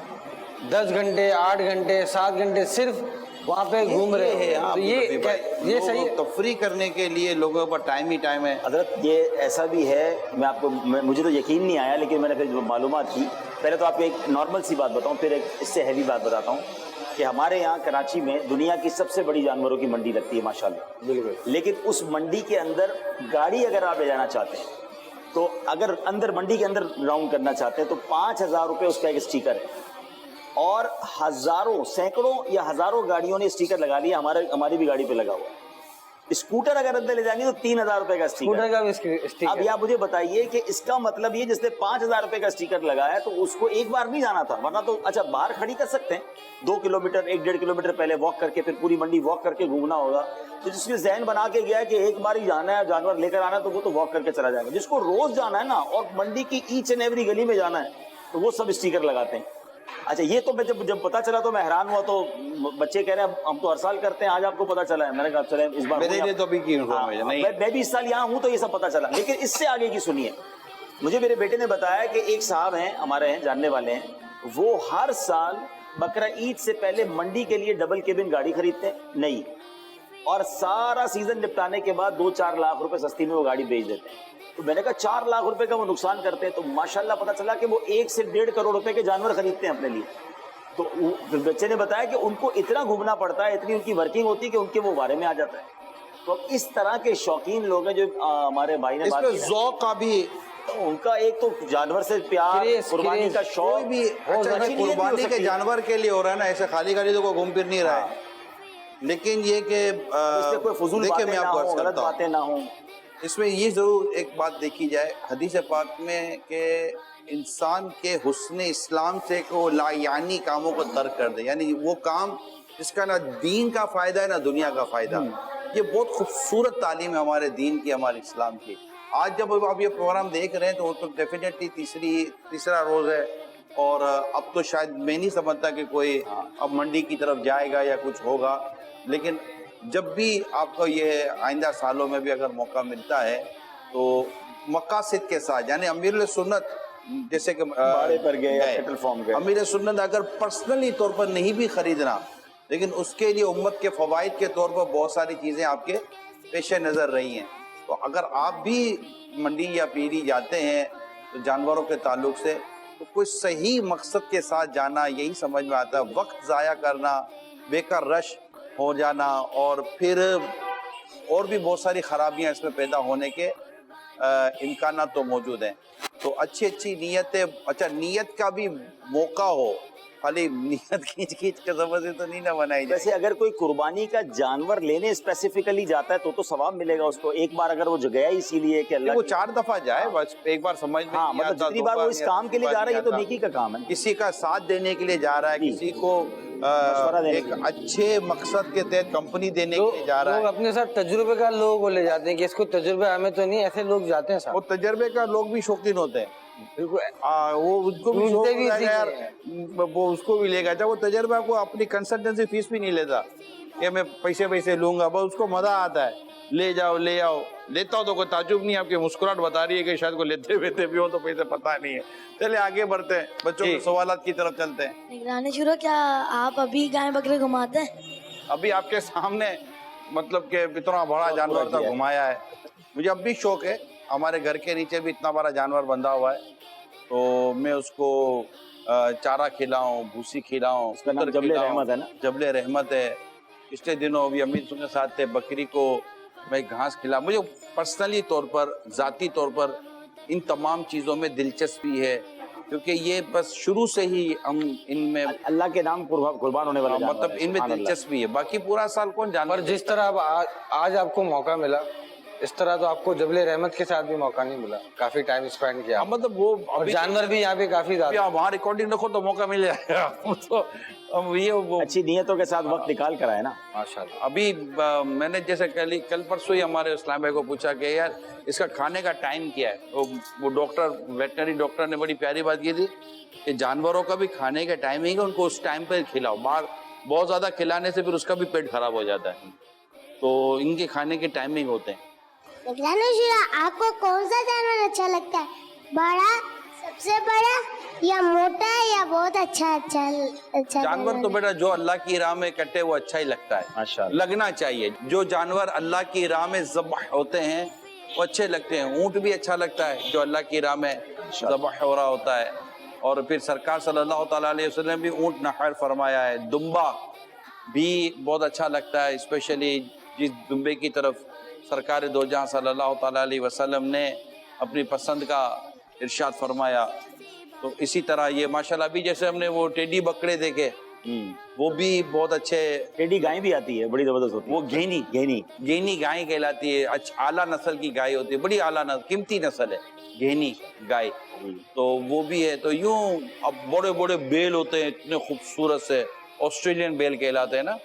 10 گھنٹے 8 گھنٹے 7 گھنٹے صرف وہاں پہ گھوم رہے ہیں, تو یہ صحیح ہے. تفریح کرنے کے لیے لوگوں پر ٹائم ہی ٹائم ہے. حضرت یہ ایسا بھی ہے, میں آپ کو مجھے تو یقین نہیں آیا, لیکن میں نے پھر جو معلومات کی, پہلے تو آپ کو ایک نارمل سی بات بتاؤں, پھر ایک اس سے ہیوی بات بتاتا ہوں کہ ہمارے یہاں کراچی میں دنیا کی سب سے بڑی جانوروں کی منڈی لگتی ہے ماشاءاللہ. بالکل. لیکن اس منڈی کے اندر گاڑی اگر آپ لے جانا چاہتے ہیں تو اگر اندر منڈی کے اندر راؤنڈ کرنا چاہتے ہیں تو 5,000 روپے اس کا ایک اسٹیکر ہے, اور ہزاروں سینکڑوں یا ہزاروں گاڑیوں نے اسٹیکر لگا لیا, ہماری بھی گاڑی پہ لگا ہوا. اسکوٹر اگر اندر لے جائیں گے تو 3,000 روپے کا اسٹیکر. اب یہ آپ مجھے بتائیے کہ اس کا مطلب یہ جس نے 5,000 روپے کا اسٹیکر لگایا تو اس کو ایک بار نہیں جانا تھا, ورنہ تو اچھا باہر کھڑی کر سکتے ہیں 2 کلومیٹر 1.5 کلومیٹر پہلے واک کر کے پھر پوری منڈی واک کر کے گھومنا ہوگا. تو جس نے ذہن بنا کے گیا کہ ایک بار ہی جانا ہے جانور لے کر آنا ہے تو وہ تو واک کر کے چلا جائے گا. جس کو روز جانا ہے نا اور منڈی کی ایچ اینڈ ایوری گلی میں جانا ہے تو وہ سب اسٹیکر لگاتے ہیں. اچھا یہ تو میں جب پتا چلا تو میں حیران ہوا, تو بچے کہہ رہے ہیں ہم تو ہر سال کرتے ہیں, آج آپ کو پتا چلا ہے. میں نے کہا چلے اس بار میرے لیے تو ابھی کی نہیں, میں بھی اس سال یہاں ہوں تو یہ سب پتا چلا. لیکن اس سے آگے کی سنیے, مجھے میرے بیٹے نے بتایا کہ ایک صاحب ہیں ہمارے ہیں جاننے والے ہیں, وہ ہر سال بقرہ عید سے پہلے منڈی کے لیے ڈبل کیبن گاڑی خریدتے ہیں نہیں, اور سارا سیزن نپٹانے کے بعد 2-4 لاکھ روپے سستی میں وہ گاڑی بیچ دیتے ہیں. تو میں نے کہا 4 لاکھ روپے کا وہ نقصان کرتے ہیں, تو ماشاءاللہ پتا چلا کہ وہ 1 سے 1.5 کروڑ روپے کے جانور خریدتے ہیں اپنے لیے. تو بچے نے بتایا کہ ان کو اتنا گھومنا پڑتا ہے, اتنی ان کی ورکنگ ہوتی ہے کہ ان کے وہ بارے میں آ جاتا ہے. تو اس طرح کے شوقین لوگ ہیں جو ہمارے بھائی نے اس پہ ذوق کا بھی, ان کا ایک تو جانور سے پیار, قربانی کا شوق بھی قربانی کے جانور کے لیے ہو رہا ہے نا, ایسے خالی تو کوئی گھوم پھر نہیں رہا ہے. لیکن یہ کہ اس سے کوئی فضول باتیں نہ ہوں, غلط باتیں نہ ہوں. اس میں یہ ضرور ایک بات دیکھی جائے حدیث پاک میں کہ انسان کے حسن اسلام سے کہ وہ لا یعنی کاموں کو ترک کر دے, یعنی وہ کام جس کا نہ دین کا فائدہ ہے نہ دنیا کا فائدہ. یہ بہت خوبصورت تعلیم ہے ہمارے دین کی, ہمارے اسلام کی. آج جب آپ یہ پروگرام دیکھ رہے ہیں تو وہ تو ڈیفینیٹلی تیسرا روز ہے, اور اب تو شاید میں نہیں سمجھتا کہ کوئی اب منڈی کی طرف جائے گا یا کچھ ہوگا. لیکن جب بھی آپ کو یہ آئندہ سالوں میں بھی اگر موقع ملتا ہے تو مقاصد کے ساتھ, یعنی امیر سنت جیسے کہ امیر سنت اگر پرسنلی طور پر نہیں بھی خریدنا, لیکن اس کے لیے امت کے فوائد کے طور پر بہت ساری چیزیں آپ کے پیش نظر رہی ہیں. تو اگر آپ بھی منڈی یا پیری جاتے ہیں تو جانوروں کے تعلق سے تو کوئی صحیح مقصد کے ساتھ جانا یہی سمجھ میں آتا ہے. وقت ضائع کرنا, بیکار رش ہو جانا, اور پھر اور بھی بہت ساری خرابیاں اس میں پیدا ہونے کے امکانات تو موجود ہیں. تو اچھی نیتیں, اچھا نیت کا بھی موقع ہو, خالی نیت کھینچ کے سمجھ سے تو نہیں نہ بنائی جائے. ویسے اگر کوئی قربانی کا جانور لینے اسپیسیفکلی جاتا ہے تو ثواب ملے گا اس کو. ایک بار اگر وہ گیا اسی لیے کہ اللہ وہ 4 دفعہ جائے, بس ایک بار سمجھ میں ہاں نہیں مطلب آتا, جتنی 2 بار وہ اس کام کے لیے جا رہا ہے یہ تو نہیں نیکی کا کام ہے. کسی کا ساتھ دینے کے لیے جا رہا ہے, جی. کسی کو مشورہ دینے ایک کے لیے. اچھے مقصد کے تحت کمپنی دینے کے لیے جا رہا لوگ ہے. اپنے ساتھ تجربے کا لوگوں کو لے جاتے ہیں کہ اس کو تجربہ ہمیں تو نہیں, ایسے لوگ جاتے ہیں وہ ساتھ. تجربے کا لوگ بھی شوقین ہوتے ہیں, بالکل. وہ ان کو بھی شوق ڈھونڈتے بھی ہوتا ہے اسی کہ یار کے وہ اس کو بھی لے گا. جب وہ تجربہ کو اپنی کنسلٹنسی فیس بھی نہیں لیتا کہ میں پیسے لوں گا, بس اس کو مزہ آتا ہے, لے جاؤ لے آؤ. لیتا ہو تو کوئی تعجب نہیں, آپ کی مسکراہٹ بتا رہی ہے کہ شاید کو لیتے بھی ہو تو پیسے پتہ نہیں ہے. چلے آگے بڑھتے ہیں, بچوں کے سوالات کی طرف چلتے ہیں. نگرانی شورا, کیا آپ ابھی گائے بکرے گھماتے ہیں؟ ابھی آپ کے سامنے مطلب کہ اتنا بڑا جانور تھا گھمایا ہے. مجھے اب بھی شوق ہے, ہمارے گھر کے نیچے بھی اتنا بڑا جانور بندھا ہوا ہے, تو میں اس کو چارہ کھلاؤں, بھوسی کھلاؤں. اس کا نام جبل رحمت ہے نا؟ جبل رحمت ہے. پچھلے دنوں ابھی امی کے ساتھ تھے, بکری کو میں گھاس کھلا. مجھے پرسنلی طور پر, ذاتی طور پر ان تمام چیزوں میں دلچسپی ہے, کیونکہ یہ بس شروع سے ہی ہم ان میں اللہ کے نام قربان ہونے والے جانور مطلب ہیں. ان میں سبحان اللہ. دلچسپی ہے. باقی پورا سال کون جانور. پر جس طرح آج آپ کو موقع ملا, اس طرح تو آپ کو جبل رحمت کے ساتھ بھی موقع نہیں ملا. کافی ٹائم اسپینڈ کیا, مطلب وہ اور جانور بھی یہاں پہ کافی زیادہ. وہاں ریکارڈنگ رکھو تو موقع مل جائے گا. تو یہ اچھی نیتوں کے ساتھ وقت نکال کر آئے نا. ماشاءاللہ. ابھی میں نے جیسے کل پرسوں ہی ہمارے اسلام بھائی کو پوچھا کہ یار اس کا کھانے کا ٹائم کیا ہے. وہ ڈاکٹر, ویٹنری ڈاکٹر نے بڑی پیاری بات کی تھی کہ جانوروں کا بھی کھانے کا ٹائمنگ ہے, ان کو اس ٹائم پہ کھلاؤ. باہر بہت زیادہ کھلانے سے پھر اس کا بھی پیٹ خراب ہو جاتا ہے, تو ان کے کھانے کے ٹائمنگ ہوتے ہیں. نگرانی شورا, آپ کو کون سا جانور اچھا لگتا ہے؟ بڑا, سب سے بڑا, یا موٹا, یا بہت اچھا جانور تو بیٹا جو اللہ کی راہ میں کٹے وہ اچھا ہی لگتا ہے, ماشاءاللہ. لگنا چاہیے. جو جانور اللہ کی راہ میں ذبح ہوتے ہیں وہ اچھے لگتے ہیں. اونٹ بھی اچھا لگتا ہے جو اللہ کی راہ میں ذبح ہو رہا ہوتا ہے. اور پھر سرکار صلی اللہ تعالیٰ علیہ وسلم بھی اونٹ نحر فرمایا ہے. دمبا بھی بہت اچھا لگتا ہے, اسپیشلی جس دمبے کی طرف سرکار دو جہاں صلی اللہ تعالیٰ علیہ وسلم نے اپنی پسند کا ارشاد فرمایا. تو اسی طرح یہ ماشاءاللہ ابھی جیسے ہم نے وہ ٹیڈی بکرے دیکھے, وہ بھی بہت اچھے. ٹیڈی گائے بھی آتی ہے, بڑی زبردست ہوتی ہے. وہ گھینی گائے کہلاتی ہے, اعلیٰ نسل کی گائے ہوتی ہے, بڑی اعلیٰ نسل, قیمتی نسل ہے گھینی گائے. تو وہ بھی ہے. تو یوں اب بڑے بڑے بیل ہوتے ہیں اتنے خوبصورت سے, آسٹریلین بیل کہلاتے ہیں نا,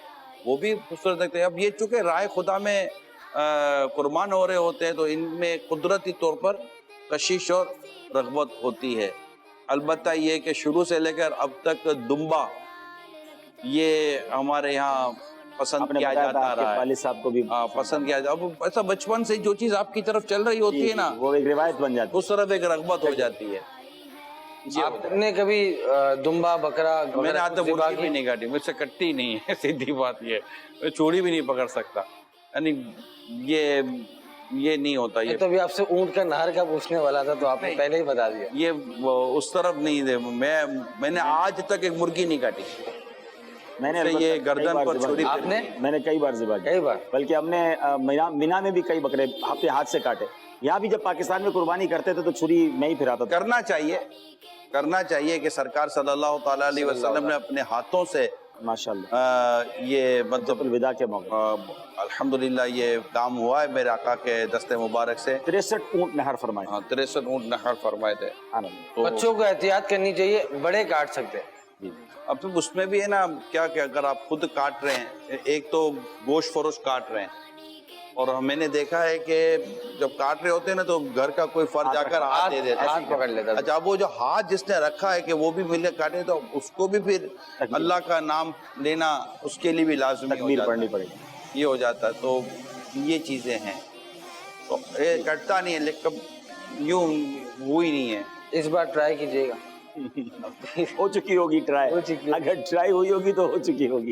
وہ بھی خوبصورت لگتے ہیں. اب یہ چونکہ رائے خدا میں قربان ہو رہے ہوتے ہیں تو ان میں قدرتی طور پر کشش اور رغبت ہوتی ہے. البتہ یہ کہ شروع سے لے کر اب تک دمبا یہ ہمارے یہاں پسند کیا جاتا رہا ہے. والد صاحب کو بھی پسند کیا جاتا. اب ایسا بچپن سے جو چیز آپ کی طرف چل رہی ہوتی ہے نا, وہ ایک روایت بن جاتی ہے, اس طرف ایک رغبت ہو جاتی ہے. آپ نے کبھی دمبا بکرا میں نے آج تک مرغی بھی نہیں کاٹی, مجھ سے کٹتی نہیں ہے, سیدھی بات یہ. میں چوڑی بھی نہیں پکڑ سکتا, یعنی یہ نہیں ہوتا. یہ تو بھی آپ سے اونٹ کا نہر کا پوچھنے والا تھا, تو آپ نے پہلے ہی بتا دیا. یہ اس طرف نہیں دے. میں نے آج تک ایک مرغی نہیں کاٹی. میں نے یہ گردن پر چھری, آپ نے میں نے کئی بار ذبح کی, کئی بار, بلکہ ہم نے مینا میں بھی کئی بکرے اپنے ہاتھ سے کاٹے. یہاں بھی جب پاکستان میں قربانی کرتے تھے تو چھری میں ہی پھراتا تھا. کرنا چاہیے کہ سرکار صلی اللہ تعالیٰ علیہ وسلم نے اپنے ہاتھوں سے ماشاءاللہ یہ مطلب الوداع کے موقع الحمدللہ یہ کام ہوا ہے میرے آقا کے دست مبارک سے. 63 اونٹ نہر فرمائے. 63 اونٹ نحر فرمائے تھے. بچوں کو احتیاط کرنی چاہیے, بڑے کاٹ سکتے ہیں. اب تو اس میں بھی ہے نا کیا کہ اگر آپ خود کاٹ رہے ہیں, ایک تو گوشت فروش کاٹ رہے ہیں, اور میں نے دیکھا ہے کہ جب کاٹ رہے ہوتے ہیں نا تو گھر کا کوئی فرد جا کر ہاتھ دے دیتا ہے, ہاتھ پکڑ لیتا ہے. اچھا وہ جو ہاتھ جس نے رکھا ہے کہ وہ بھی مل کے کاٹے تو اس کو بھی پھر اللہ کا نام لینا اس کے لیے بھی لازمی تکبیر پڑھنی پڑے گی, یہ ہو جاتا ہے. تو یہ چیزیں ہیں, تو یہ کٹتا نہیں ہے, لیکن یوں ہوئی نہیں ہے. اس بار ٹرائی کیجیے گا. ہو چکی ہوگی ٹرائی, اگر ٹرائی ہوئی ہوگی تو ہو چکی ہوگی.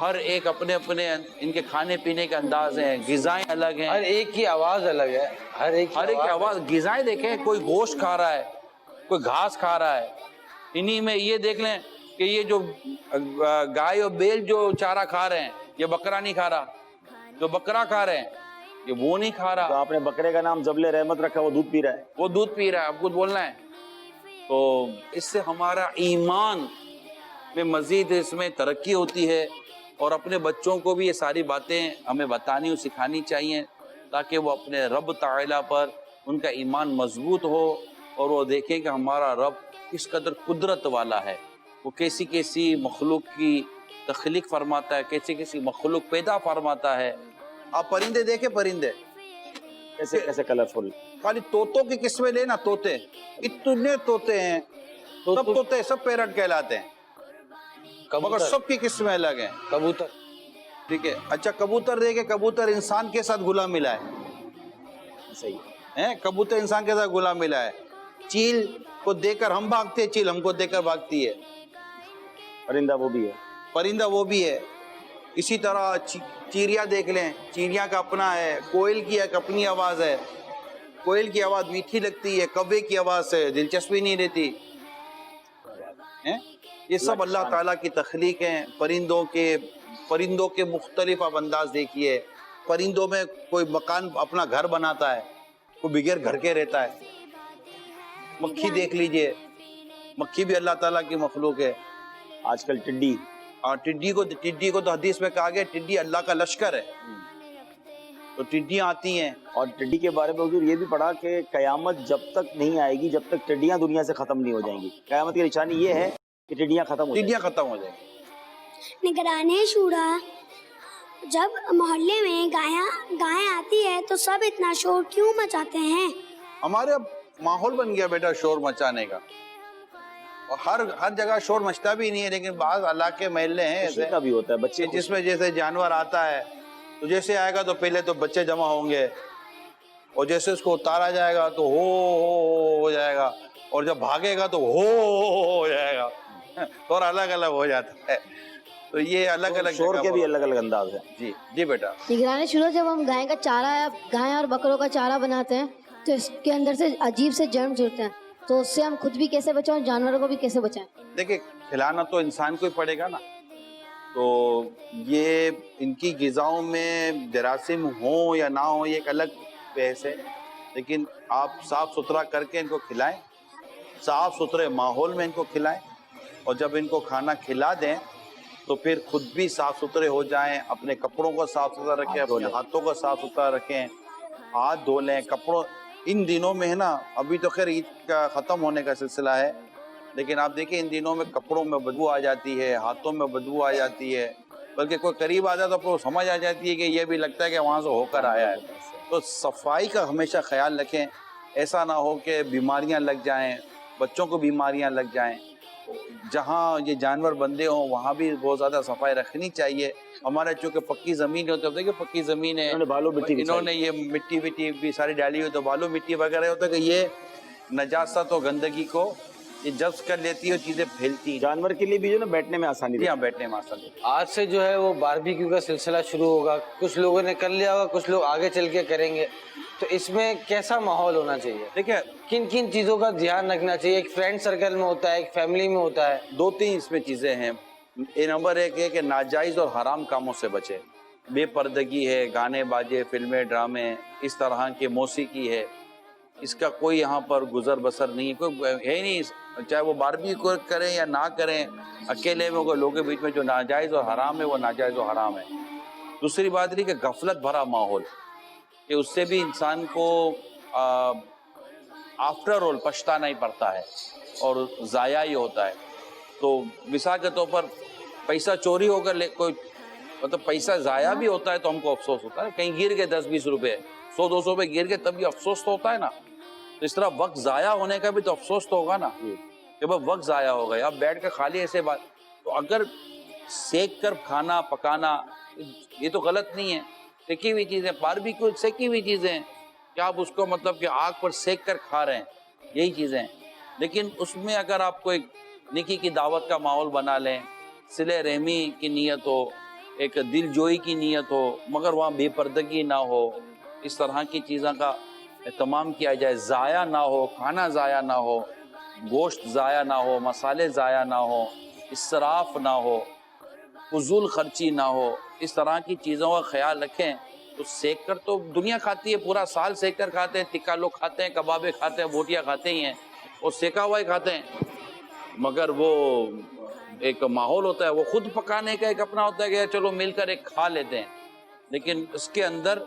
ہر ایک اپنے اپنے ان کے کھانے پینے کے انداز ہیں, غذائیں الگ ہیں, ہر ایک کی آواز الگ ہے, ہر ایک کی آواز. غذائیں دیکھیں, کوئی گوشت کھا رہا ہے, کوئی گھاس کھا رہا ہے. انہی میں یہ دیکھ لیں کہ یہ جو گائے اور بیل جو چارہ کھا رہے ہیں, یہ بکرا نہیں کھا رہا. جو بکرا کھا رہے ہیں یہ وہ نہیں کھا تو رہا. آپ نے بکرے کا نام جبل رحمت رکھا, وہ دودھ پی رہا ہے. وہ دودھ پی رہا ہے, آپ کو بولنا ہے. تو اس سے ہمارا ایمان میں مزید اس میں ترقی ہوتی ہے, اور اپنے بچوں کو بھی یہ ساری باتیں ہمیں بتانی اور سکھانی چاہیے, تاکہ وہ اپنے رب تعالیٰ پر ان کا ایمان مضبوط ہو, اور وہ دیکھیں کہ ہمارا رب کس قدر قدرت والا ہے, وہ کیسی کیسی مخلوق کی تخلیق فرماتا ہے, کیسی کیسی مخلوق پیدا فرماتا ہے. آپ پرندے دیکھیں, پرندے کیسے کیسے کلرفل. خالی طوطوں کی قسمیں لینا, طوطے اتنے طوطے ہیں, سب طوطے سب پیرٹ کہلاتے ہیں, مگر سب کی قسمیں الگ ہیں. کبوتر, ٹھیک ہے. اچھا کبوتر دیکھے, کبوتر انسان کے ساتھ گھلا ملا ہے. صحیح ہیں, کبوتر انسان کے ساتھ گھلا ملا ہے. چیل کو دیکھ کر ہم بھاگتے ہیں, چیل ہم کو دیکھ کر بھاگتی ہے. پرندہ وہ بھی ہے, پرندہ وہ بھی ہے. اسی طرح چیریا دیکھ لیں, چیریا کا اپنا ہے, کوئل کی ایک اپنی آواز ہے. کوئل کی آواز میٹھی لگتی ہے, کوے کی آواز سے دلچسپی نہیں رہتی. یہ سب اللہ تعالیٰ کی تخلیق ہیں. پرندوں کے مختلف آپ انداز دیکھیے. پرندوں میں کوئی مکان اپنا گھر بناتا ہے, کوئی بغیر گھر کے رہتا ہے. مکھی دیکھ لیجئے, مکھی بھی اللہ تعالیٰ کی مخلوق ہے. آج کل ٹڈی, اور ٹڈی کو تو حدیث میں کہا گیا ٹڈی اللہ کا لشکر ہے. تو ٹڈیاں آتی ہیں. اور ٹڈی کے بارے میں حضور یہ بھی پڑھا کہ قیامت جب تک نہیں آئے گی جب تک ٹڈیاں دنیا سے ختم نہیں ہو جائیں گی. قیامت کی نشانی یہ ہے کہ ٹڈیاں ختم ہو جائیں گی. نگران شورا, جب محلے میں گائیں آتی ہے تو سب اتنا شور کیوں مچاتے ہیں؟ ہمارے اب ماحول بن گیا بیٹا شور مچانے کا, اور ہر جگہ شور مچتا بھی نہیں ہے, لیکن بعض علاقے محلے ہیں ایسے کا بھی ہوتا ہے بچے, جس میں جیسے جانور آتا ہے تو جیسے آئے گا تو پہلے تو بچے جمع ہوں گے, اور جیسے اس کو اتارا جائے گا تو ہو جائے گا, اور جب بھاگے گا تو ہو جائے گا, اور الگ الگ ہو جاتا ہے. تو یہ الگ الگ شور کے بھی الگ الگ انداز ہیں. جی بیٹا. نگران شورا, جب ہم گائے اور بکروں کا چارہ بناتے ہیں تو اس کے اندر سے عجیب سے جرمز ہوتے ہیں, تو اس سے ہم خود بھی کیسے بچائیں اور جانوروں کو بھی کیسے بچائیں؟ دیکھیں, کھلانا تو انسان کو ہی پڑے گا نا. تو یہ ان کی غذاؤں میں جراثیم ہوں یا نہ ہوں یہ ایک الگ بحث ہے, لیکن آپ صاف ستھرا کر کے ان کو کھلائیں, صاف ستھرے ماحول میں ان کو کھلائیں, اور جب ان کو کھانا کھلا دیں تو پھر خود بھی صاف ستھرے ہو جائیں. اپنے کپڑوں کو صاف ستھرا رکھیں, اپنے ہاتھوں کو صاف ستھرا رکھیں, ہاتھ دھو لیں. کپڑوں ان دنوں میں ہے نا, ابھی تو خیر عید کا ختم ہونے کا سلسلہ ہے, لیکن آپ دیکھیں ان دنوں میں کپڑوں میں بدبو آ جاتی ہے, ہاتھوں میں بدبو آ جاتی ہے, بلکہ کوئی قریب آ جاتا تو سمجھ آ جاتی ہے کہ یہ بھی لگتا ہے کہ وہاں سے ہو کر آیا ہے. تو صفائی کا ہمیشہ خیال رکھیں, ایسا نہ ہو کہ بیماریاں لگ جائیں, بچوں کو بیماریاں لگ جائیں. جہاں یہ جانور بندے ہوں وہاں بھی بہت زیادہ صفائی رکھنی چاہیے. ہمارے چونکہ پکی زمین ہوتی ہے, دیکھیں پکی زمین ہے, انہوں نے یہ مٹی بھی ساری ڈالی ہوئی, تو بالو مٹی وغیرہ ہوتا ہے کہ یہ نجاست اور گندگی کو یہ جذب کر لیتی ہے اور چیزیں پھیلتی ہیں. جانور کے لیے بھی جو نا بیٹھنے میں آسانی رہتی ہے. بیٹھنے میں آسانی. آج سے جو ہے وہ باربیکیو کا سلسلہ شروع ہوگا. کچھ لوگوں نے کر لیا ہوگا, کچھ لوگ آگے چل کے کریں گے. تو اس میں کیسا ماحول ہونا چاہیے؟ دیکھیں کن کن چیزوں کا دھیان رکھنا چاہیے؟ ایک فرینڈ سرکل میں ہوتا ہے, ایک فیملی میں ہوتا ہے. 2-3 اس میں چیزیں ہیں. نمبر 1 ہے کہ ناجائز اور حرام کاموں سے بچے. بے پردگی ہے, گانے باجے, فلمیں, ڈرامے, اس طرح کے موسیقی ہے, اس کا کوئی یہاں پر گزر بسر نہیں ہے, کوئی ہے نہیں. چاہے وہ باربیکیو کریں یا نہ کریں, اکیلے میں کوئی لوگوں کے بیچ میں جو ناجائز اور حرام ہے وہ ناجائز اور حرام ہے. دوسری بات یہ کہ غفلت بھرا ماحول, کہ اس سے بھی انسان کو آفٹر آل پچھتانا ہی پڑتا ہے اور ضائع ہی ہوتا ہے. تو مثال کے طور پر پیسہ چوری ہو کر کوئی مطلب پیسہ ضائع بھی ہوتا ہے تو ہم کو افسوس ہوتا ہے. کہیں گر گئے 10-20 روپے, 100-200 روپے گر گئے تب بھی افسوس تو ہوتا ہے نا. تو اس طرح وقت ضائع ہونے کا بھی تو افسوس تو ہوگا نا, کہ بھائی وقت ضائع ہو گیا. اب بیٹھ کر خالی ایسے بات, تو اگر سیک کر کھانا پکانا یہ تو غلط نہیں ہے. سیکی ہوئی چیزیں, باربیکیو سیکی ہوئی چیزیں, کہ آپ اس کو مطلب کہ آگ پر سیک کر کھا رہے ہیں, یہی چیزیں. لیکن اس میں اگر آپ کو ایک نیکی کی دعوت کا ماحول بنا لیں, صلہ رحمی کی نیت ہو, ایک دل جوئی کی نیت ہو مگر وہاں بے پردگی نہ ہو، اس طرح کی چیزوں کا اہتمام کیا جائے، ضائع نہ ہو، کھانا ضائع نہ ہو، گوشت ضائع نہ ہو، مسالے ضائع نہ ہو، اسراف نہ ہو، فضول خرچی نہ ہو، اس طرح کی چیزوں کا خیال رکھیں۔ تو سیک کر تو دنیا کھاتی ہے، پورا سال سیک کر کھاتے ہیں، ٹکا لوگ کھاتے ہیں، کبابیں کھاتے ہیں، بوٹیاں کھاتے ہی ہیں، اور سیکا ہوا ہی کھاتے ہیں، مگر وہ ایک ماحول ہوتا ہے، وہ خود پکانے کا ایک اپنا ہوتا ہے کہ چلو مل کر ایک کھا لیتے ہیں، لیکن اس کے اندر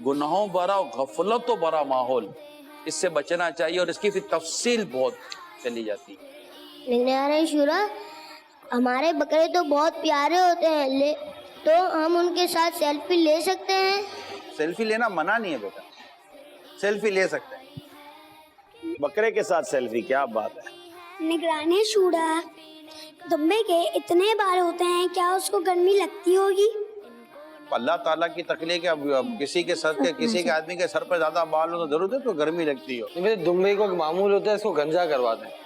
گناہوں بھرا اور غفلت و بھرا ماحول، اس سے بچنا چاہیے، اور اس کی پھر تفصیل بہت چلی جاتی ہے۔ نگران شورا، ہمارے بکرے تو بہت پیارے ہوتے ہیں، تو ہم ان کے ساتھ سیلفی لے سکتے ہیں؟ سیلفی لینا منع نہیں ہے بیٹا، سیلفی لے سکتے ہیں۔ بکرے کے ساتھ سیلفی، کیا بات ہے۔ نگران شورا، دمبے کے اتنے بال ہوتے ہیں، کیا اس کو گرمی لگتی ہوگی؟ اللہ تعالیٰ کی تخلیق ہے، اب کسی کے سر کے کسی کے آدمی کے سر پہ زیادہ بال ہو تو ضرورت ہے تو گرمی لگتی ہو۔ میرے دمبے کو ایک معمول ہوتا ہے، اس کو گنجا کرواتے ہیں،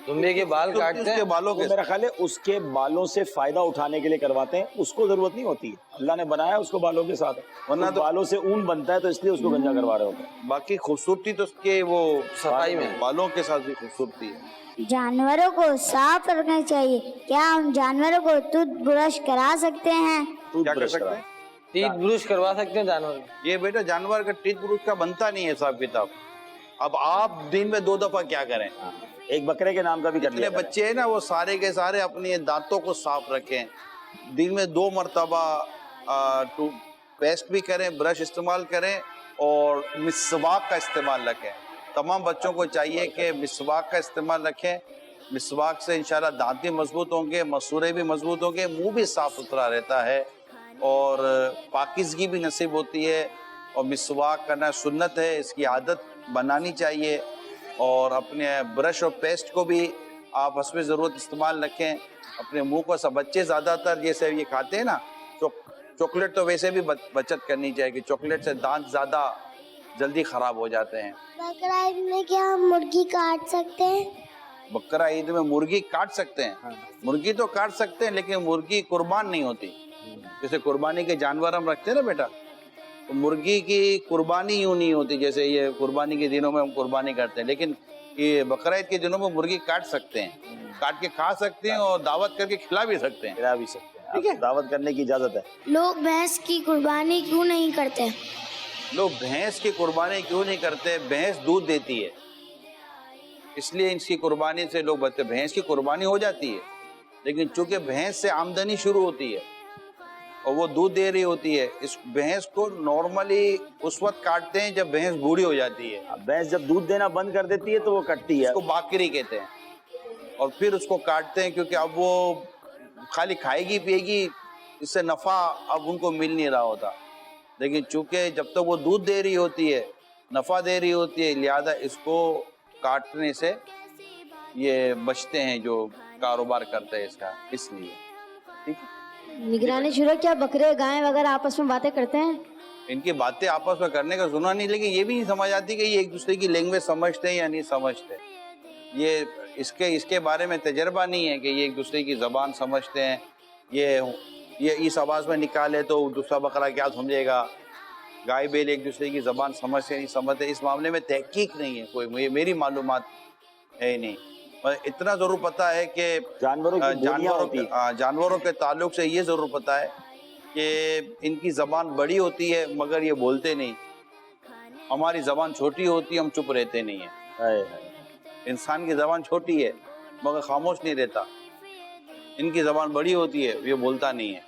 دمبے کے بال کاٹتے اس ہیں، کے بالوں کے میرا خیال ہے اس کے بالوں سے فائدہ اٹھانے کے لیے کرواتے ہیں، اس کو ضرورت نہیں ہوتی، اللہ نے بنایا اس کو بالوں کے ساتھ، ورنہ اس تو بالوں سے اون بنتا ہے تو اس لیے اس کو گنجا کروا رہے ہوتے ہیں۔ باقی خوبصورتی تو اس کے وہ صفائی میں بالوں کے ساتھ بھی خوبصورتی ہے۔ جانوروں کو صاف رکھنا چاہیے، کیا ہم جانوروں کو ٹوتھ برش کرا سکتے ہیں؟ کیا کر سکتے ہیں؟ ٹیتھ بروش کروا سکتے ہیں جانور کو۔ یہ بیٹا جانور کا ٹیتھ بروش کا بنتا نہیں ہے حساب کتاب۔ اب آپ دن میں 2 دفعہ کیا کریں؟ ایک بکرے کے نام کا بھی کر جتنے لیا کریں۔ بچے ہیں نا وہ سارے کے سارے اپنے دانتوں کو صاف رکھیں، دن میں 2 مرتبہ پیسٹ بھی کریں، برش استعمال کریں، اور مسواک کا استعمال رکھیں۔ تمام بچوں کو چاہیے کہ مسواک کا استعمال رکھیں، مسواک سے انشاءاللہ دانت بھی مضبوط ہوں گے، مسورے بھی مضبوط ہوں گے، منہ بھی صاف ستھرا رہتا ہے، اور پاکیزگی بھی نصیب ہوتی ہے، اور مسواک کرنا سنت ہے، اس کی عادت بنانی چاہیے، اور اپنے برش اور پیسٹ کو بھی آپ حسب ضرورت استعمال رکھیں۔ اپنے منہ کو سب بچے زیادہ تر جیسے یہ کھاتے ہیں نا چاکلیٹ، تو ویسے بھی بچت کرنی چاہیے کہ چاکلیٹ سے دانت زیادہ جلدی خراب ہو جاتے ہیں۔ بقرہ عید میں کیا ہم مرغی کاٹ سکتے ہیں؟ بقرہ عید میں مرغی کاٹ سکتے ہیں، مرغی تو کاٹ سکتے ہیں، لیکن مرغی قربان نہیں ہوتی۔ جیسے قربانی کے جانور ہم رکھتے ہیں نا بیٹا، تو مرغی کی قربانی یوں نہیں ہوتی جیسے یہ قربانی کے دنوں میں ہم قربانی کرتے ہیں، لیکن یہ بقرہ عید کے دنوں میں مرغی کاٹ سکتے ہیں، کاٹ کے کھا سکتے ہیں، اور دعوت کر کے کھلا بھی سکتے ہیں۔ کھلا بھی سکتے ہیں، دعوت کرنے کی اجازت ہے۔ لوگ بھینس کی قربانی کیوں نہیں کرتے؟ لوگ بھینس کی قربانی کیوں نہیں کرتے؟ بھینس دودھ دیتی ہے، اس لیے اس کی قربانی سے لوگ بچتے۔ بھینس کی قربانی ہو جاتی ہے، لیکن چونکہ بھینس سے آمدنی شروع ہوتی ہے اور وہ دودھ دے رہی ہوتی ہے، اس بھینس کو نارملی اس وقت کاٹتے ہیں جب بھینس بوڑھی ہو جاتی ہے، بھینس جب دودھ دینا بند کر دیتی ہے تو وہ کٹتی ہے، اس کو باکری کہتے ہیں، اور پھر اس کو کاٹتے ہیں کیونکہ اب وہ خالی کھائے گی پیے گی، اس سے نفع اب ان کو مل نہیں رہا ہوتا، لیکن چونکہ جب تک وہ دودھ دے رہی ہوتی ہے، نفع دے رہی ہوتی ہے، لہذا اس کو کاٹنے سے یہ بچتے ہیں جو کاروبار کرتے ہیں اس کا، اس لیے۔ ٹھیک ہے، نگران شورا، کیا بکرے گائیں وغیرہ آپس میں باتیں کرتے ہیں؟ ان کی باتیں آپس میں کرنے کا سنا نہیں، لیکن یہ بھی نہیں سمجھ آتی کہ یہ ایک دوسرے کی لینگویج سمجھتے ہیں یا نہیں سمجھتے۔ یہ اس کے بارے میں تجربہ نہیں ہے کہ یہ ایک دوسرے کی زبان سمجھتے ہیں، یہ اس آواز میں نکالے تو دوسرا بکرا کیا سمجھے گا، گائے بیل ایک دوسرے کی زبان سمجھتے نہیں سمجھتے، اس معاملے میں تحقیق نہیں ہے کوئی، میری معلومات ہے نہیں۔ اتنا ضرور پتا ہے کہ جانوروں کے تعلق سے یہ ضرور پتا ہے کہ ان کی زبان بڑی ہوتی ہے مگر یہ بولتے نہیں، ہماری زبان چھوٹی ہوتی ہے، ہم چپ رہتے نہیں ہیں۔ انسان کی زبان چھوٹی ہے مگر خاموش نہیں رہتا، ان کی زبان بڑی ہوتی ہے، یہ بولتا نہیں ہے،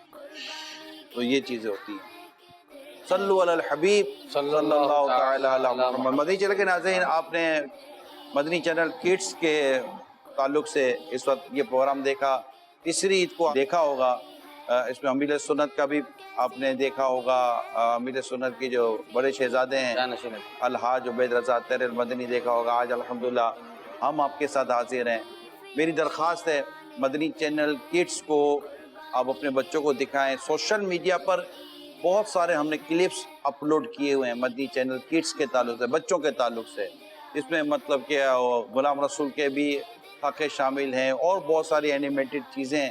تو یہ چیزیں ہوتی ہیں۔ صلو علی الحبیب صلی اللہ تعالی علی محمد۔ مدنی چینل کے ناظرین، آپ نے مدنی چینل کڈس کے تعلق سے اس وقت یہ پروگرام دیکھا، تیسری عید کو دیکھا ہوگا، اس میں امیر سنت کا بھی آپ نے دیکھا ہوگا، امیر سنت کے جو بڑے شہزادے ہیں الحاج عبید رضا طاہر المدنی دیکھا ہوگا۔ آج الحمدللہ ہم آپ کے ساتھ حاضر ہیں۔ میری درخواست ہے مدنی چینل کڈس کو آپ اپنے بچوں کو دکھائیں۔ سوشل میڈیا پر بہت سارے ہم نے کلپس اپلوڈ کیے ہوئے ہیں مدنی چینل کڈس کے تعلق سے، بچوں کے تعلق سے، اس میں مطلب کہ غلام رسول کے بھی خاکے شامل ہیں اور بہت ساری اینیمیٹڈ چیزیں،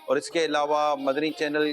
اور اس کے علاوہ مدنی چینل